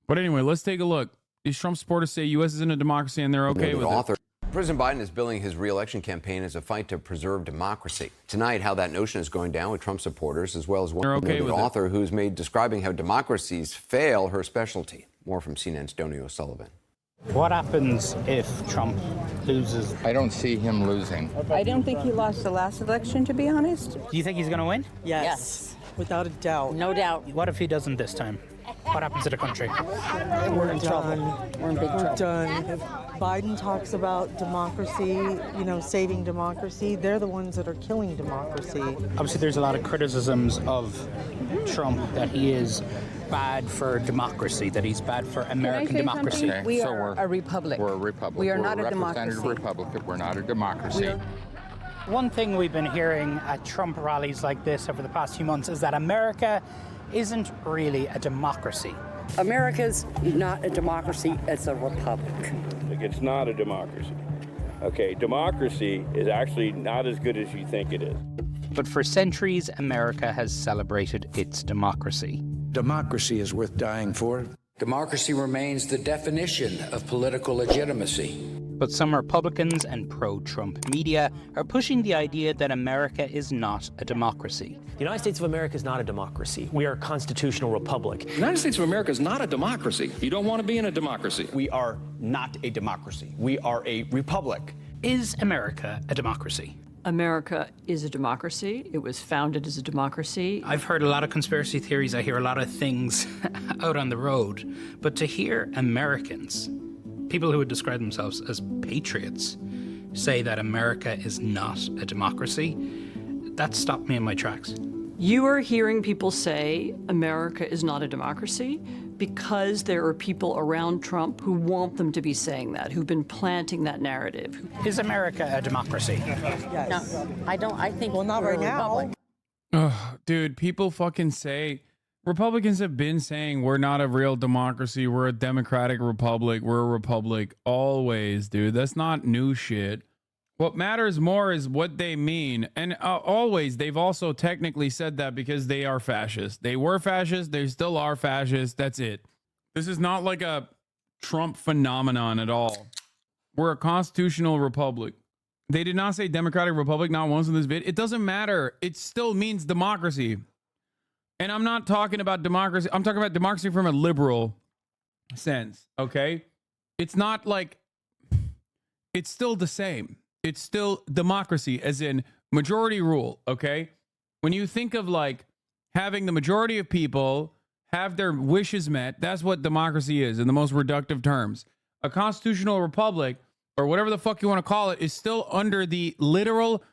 But anyway, let's take a look. These Trump supporters say U.S. isn't a democracy and they're okay with it. President Biden is billing his re-election campaign as a fight to preserve democracy. Tonight, how that notion is going down with Trump supporters, as well as one author who's made describing how democracies fail her specialty. More from CNN's Donnie O'Sullivan. What happens if Trump loses? I don't see him losing. I don't think he lost the last election, to be honest. Do you think he's going to win? Yes. Without a doubt. No doubt. What if he doesn't this time? What happens to the country? We're in trouble. We're in big trouble. Done. If Biden talks about democracy, saving democracy, they're the ones that are killing democracy. Obviously, there's a lot of criticisms of Trump that he is bad for democracy, that he's bad for American democracy. Okay, we are a republic. We're a republic. We are We're not a representative democracy. republic. We're not a democracy. One thing we've been hearing at Trump rallies like this over the past few months is that America isn't really a democracy. America's not a democracy, it's a republic. It's not a democracy. Okay, democracy is actually not as good as you think it is. But for centuries, America has celebrated its democracy. Democracy is worth dying for. Democracy remains the definition of political legitimacy. But some Republicans and pro-Trump media are pushing the idea that America is not a democracy. The United States of America is not a democracy. We are a constitutional republic. The United States of America is not a democracy. You don't want to be in a democracy. We are not a democracy. We are a republic. Is America a democracy? America is a democracy. It was founded as a democracy. I've heard a lot of conspiracy theories. I hear a lot of things out on the road. But to hear Americans, people who would describe themselves as patriots, say that America is not a democracy, that stopped me in my tracks. You are hearing people say America is not a democracy because there are people around Trump who want them to be saying that, who've been planting that narrative. Is America a democracy? Yes. No, I don't. I think not right now. Dude, people fucking say, Republicans have been saying we're not a real democracy, we're a democratic republic, we're a republic always, dude. That's not new shit. What matters more is what they mean. And always, they've also technically said that because they are fascist. They were fascist, they still are fascist, that's it. This is not like a Trump phenomenon at all. We're a constitutional republic. They did not say democratic republic, not once in this vid. It doesn't matter. It still means democracy. And I'm not talking about democracy. I'm talking about democracy from a liberal sense, okay? It's not like, it's still the same. It's still democracy, as in majority rule, okay? When you think of like having the majority of people have their wishes met, that's what democracy is in the most reductive terms. A constitutional republic, or whatever the fuck you want to call it, is still under the literal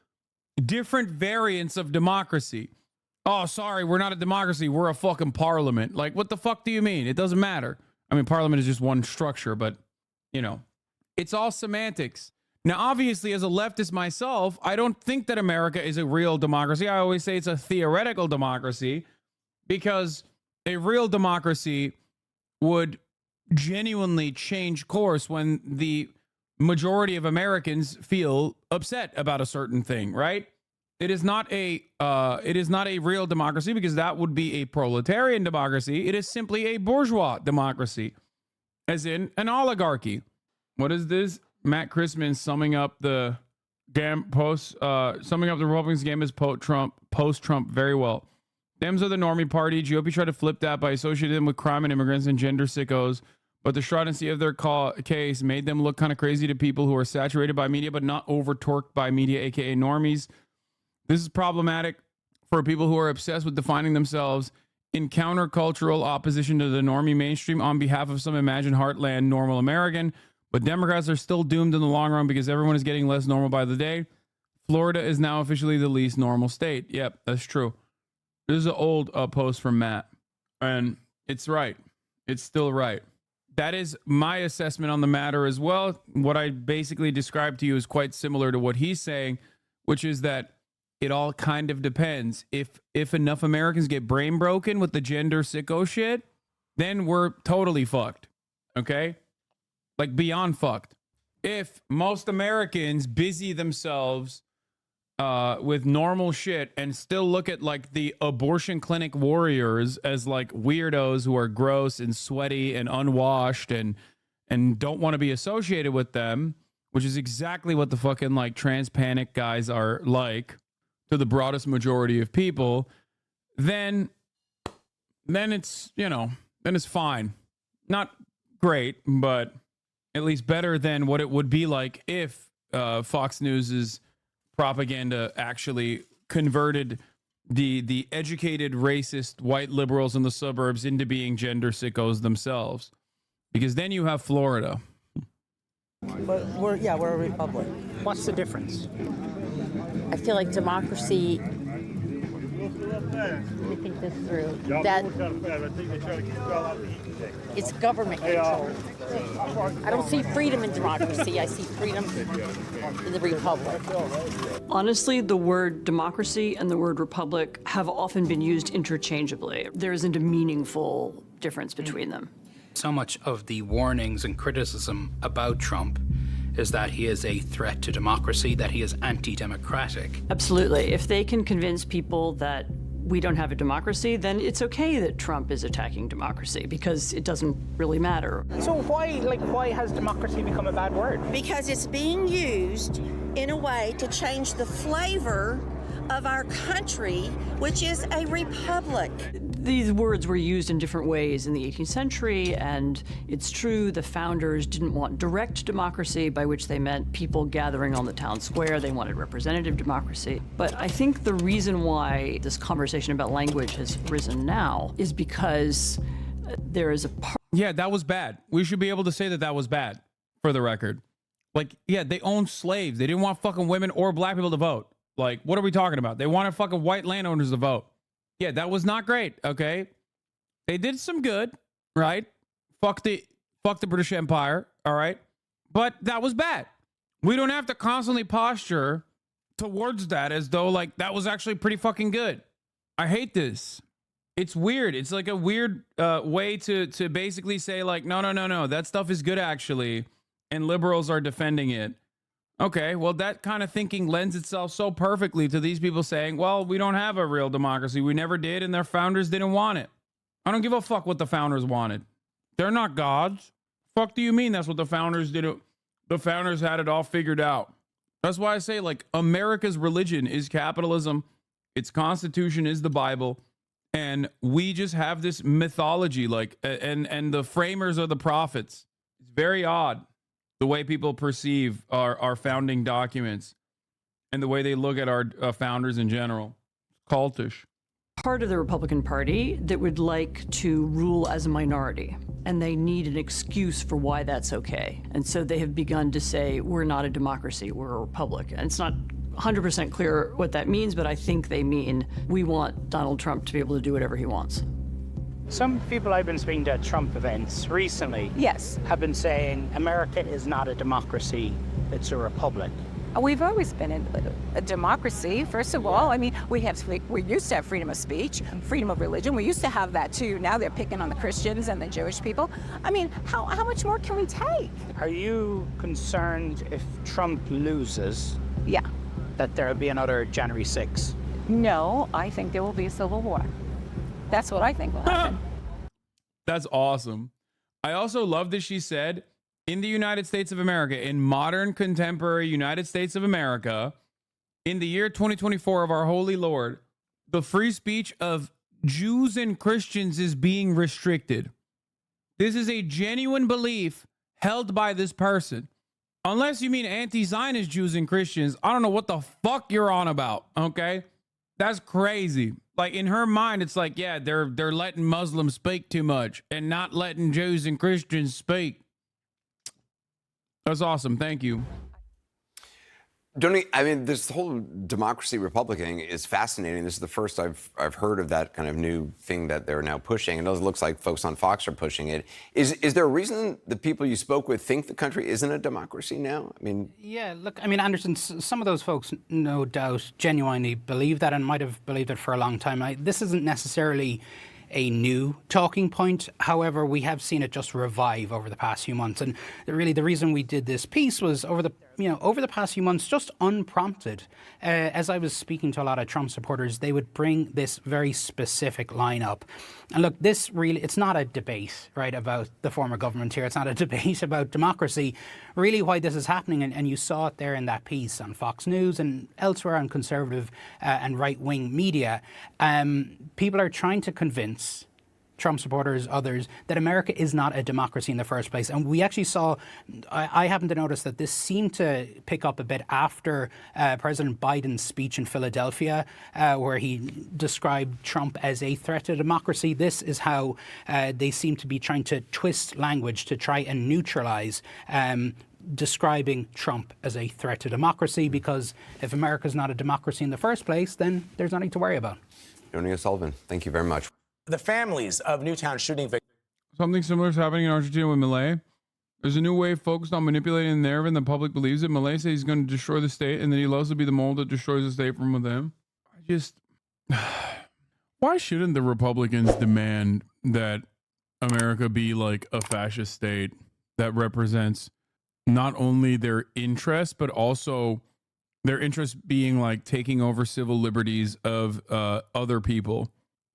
different variants of democracy. Oh, sorry, we're not a democracy. We're a fucking parliament. Like, what the fuck do you mean? It doesn't matter. I mean, parliament is just one structure, but, you know, it's all semantics. Now, obviously, as a leftist myself, I don't think that America is a real democracy. I always say it's a theoretical democracy because a real democracy would genuinely change course when the majority of Americans feel upset about a certain thing, right? It is not a real democracy because that would be a proletarian democracy. It is simply a bourgeois democracy, as in an oligarchy. What is this? Matt Christman summing up the Republicans' game as post-Trump very well. Dems are the normie party. GOP tried to flip that by associating them with crime and immigrants and gender sickos, but the stringency of their case made them look kind of crazy to people who are saturated by media but not over-torqued by media, aka normies. This is problematic for people who are obsessed with defining themselves in countercultural opposition to the normie mainstream on behalf of some imagined heartland normal American. But Democrats are still doomed in the long run because everyone is getting less normal by the day. Florida is now officially the least normal state. Yep, that's true. This is an old post from Matt, and it's right. It's still right. That is my assessment on the matter as well. What I basically described to you is quite similar to what he's saying, which is that it all kind of depends. If enough Americans get brain broken with the gender sicko shit, then we're totally fucked. Okay? Like beyond fucked. If most Americans busy themselves with normal shit and still look at like the abortion clinic warriors as like weirdos who are gross and sweaty and unwashed and don't want to be associated with them, which is exactly what the fucking like trans panic guys are like to the broadest majority of people, then it's, you know, then it's fine. Not great, but at least better than what it would be like if Fox News's propaganda actually converted the educated racist white liberals in the suburbs into being gender sickos themselves. Because then you have Florida. But we're a republic. What's the difference? I feel like democracy. Let me think this through. That it's government control. I don't see freedom in democracy. I see freedom in the republic. Honestly, the word democracy and the word republic have often been used interchangeably. There isn't a meaningful difference between them. So much of the warnings and criticism about Trump is that he is a threat to democracy, that he is anti-democratic. Absolutely. If they can convince people that we don't have a democracy, then it's okay that Trump is attacking democracy because it doesn't really matter. So why has democracy become a bad word? Because it's being used in a way to change the flavor of our country, which is a republic. These words were used in different ways in the 18th century, and it's true the founders didn't want direct democracy, by which they meant people gathering on the town square. They wanted representative democracy. But I think the reason why this conversation about language has risen now is because there is a part. Yeah, that was bad. We should be able to say that that was bad, for the record. Like, yeah, they owned slaves. They didn't want fucking women or black people to vote. Like, what are we talking about? They wanted fucking white landowners to vote. Yeah, that was not great, okay? They did some good, right? Fuck the British Empire, all right? But that was bad. We don't have to constantly posture towards that as though, like, that was actually pretty fucking good. I hate this. It's weird. It's like a weird way to basically say, like, no, that stuff is good, actually, and liberals are defending it. Okay, well, that kind of thinking lends itself so perfectly to these people saying, well, we don't have a real democracy. We never did, and their founders didn't want it. I don't give a fuck what the founders wanted. They're not gods. Fuck do you mean that's what the founders did? The founders had it all figured out. That's why I say, like, America's religion is capitalism. Its constitution is the Bible. And we just have this mythology, like, and the framers are the prophets. It's very odd. The way people perceive our founding documents and the way they look at our founders in general. Cultish. Part of the Republican Party that would like to rule as a minority, and they need an excuse for why that's okay. And so they have begun to say, we're not a democracy, we're a republic. And it's not 100% clear what that means, but I think they mean we want Donald Trump to be able to do whatever he wants. Some people I've been speaking to at Trump events recently have been saying America is not a democracy, it's a republic. We've always been in a democracy, first of all. I mean, we used to have freedom of speech, freedom of religion. We used to have that too. Now they're picking on the Christians and the Jewish people. I mean, how much more can we take? Are you concerned if Trump loses? Yeah. That there will be another January 6th? No, I think there will be a civil war. That's what I think will happen. That's awesome. I also love that she said, in the United States of America, in modern contemporary United States of America, in the year 2024 of our holy Lord, the free speech of Jews and Christians is being restricted. This is a genuine belief held by this person. Unless you mean anti-Zionist Jews and Christians, I don't know what the fuck you're on about, okay? That's crazy. Like, in her mind, it's like, yeah, they're letting Muslims speak too much and not letting Jews and Christians speak. That's awesome. Thank you. Donnie, I mean, this whole democracy republic thing is fascinating. This is the first I've heard of that kind of new thing that they're now pushing. And it looks like folks on Fox are pushing it. Is there a reason the people you spoke with think the country isn't a democracy now? I mean, yeah, look, I mean, Anderson, some of those folks no doubt genuinely believe that and might have believed it for a long time. This isn't necessarily a new talking point. However, we have seen it just revive over the past few months. And really the reason we did this piece was over the over the past few months, just unprompted, as I was speaking to a lot of Trump supporters, they would bring this very specific line up. And look, this really, it's not a debate, right, about the former government here. It's not a debate about democracy. Really why this is happening, and you saw it there in that piece on Fox News and elsewhere on conservative and right-wing media, people are trying to convince Trump supporters, others, that America is not a democracy in the first place. And we actually saw, I happen to notice that this seemed to pick up a bit after President Biden's speech in Philadelphia, where he described Trump as a threat to democracy. This is how they seem to be trying to twist language to try and neutralize describing Trump as a threat to democracy, because if America's not a democracy in the first place, then there's nothing to worry about. Donnie O'Sullivan, thank you very much. The families of Newtown shooting victims. Something similar is happening in Argentina with Milei. There's a new wave focused on manipulating the narrative, and the public believes it. Milei says he's going to destroy the state, and then he loves to be the mold that destroys the state from within. Why shouldn't the Republicans demand that America be like a fascist state that represents not only their interests, but also their interests being like taking over civil liberties of other people?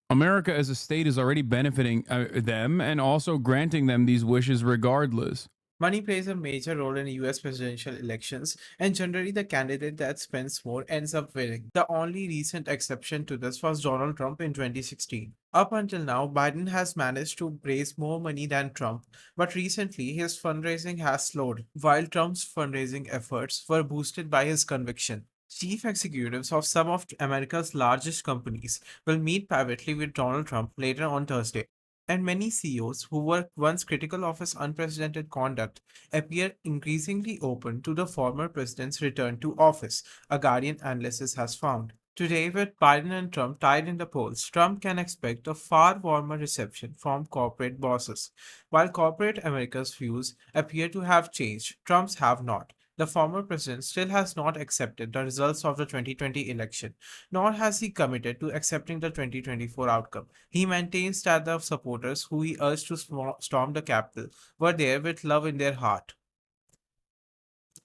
America as a state is already benefiting them and also granting them these wishes regardless. Money plays a major role in US presidential elections, and generally the candidate that spends more ends up winning. The only recent exception to this was Donald Trump in 2016. Up until now, Biden has managed to raise more money than Trump, but recently his fundraising has slowed, while Trump's fundraising efforts were boosted by his conviction. Chief executives of some of America's largest companies will meet privately with Donald Trump later on Thursday, and many CEOs who were once critical of his unprecedented conduct appear increasingly open to the former president's return to office, a Guardian analysis has found. Today, with Biden and Trump tied in the polls, Trump can expect a far warmer reception from corporate bosses. While corporate America's views appear to have changed, Trump's have not. The former president still has not accepted the results of the 2020 election, nor has he committed to accepting the 2024 outcome. He maintains that the supporters who he urged to storm the Capitol were there with love in their heart.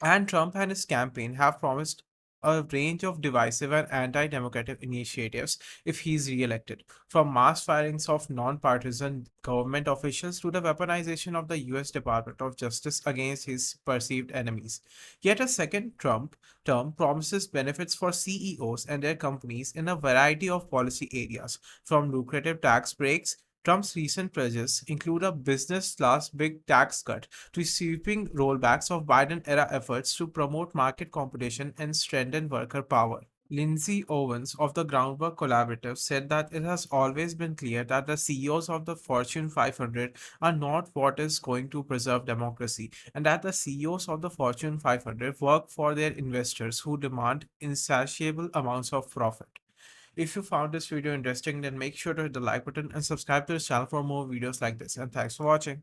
And Trump and his campaign have promised a range of divisive and anti-democratic initiatives if he is re-elected, from mass firings of non-partisan government officials to the weaponization of the US Department of Justice against his perceived enemies. Yet a second Trump term promises benefits for CEOs and their companies in a variety of policy areas, from lucrative tax breaks. Trump's recent pledges include a business-class big tax cut to sweeping rollbacks of Biden-era efforts to promote market competition and strengthen worker power. Lindsay Owens of the Groundwork Collaborative said that it has always been clear that the CEOs of the Fortune 500 are not what is going to preserve democracy, and that the CEOs of the Fortune 500 work for their investors who demand insatiable amounts of profit. If you found this video interesting, then make sure to hit the like button and subscribe to this channel for more videos like this. And thanks for watching.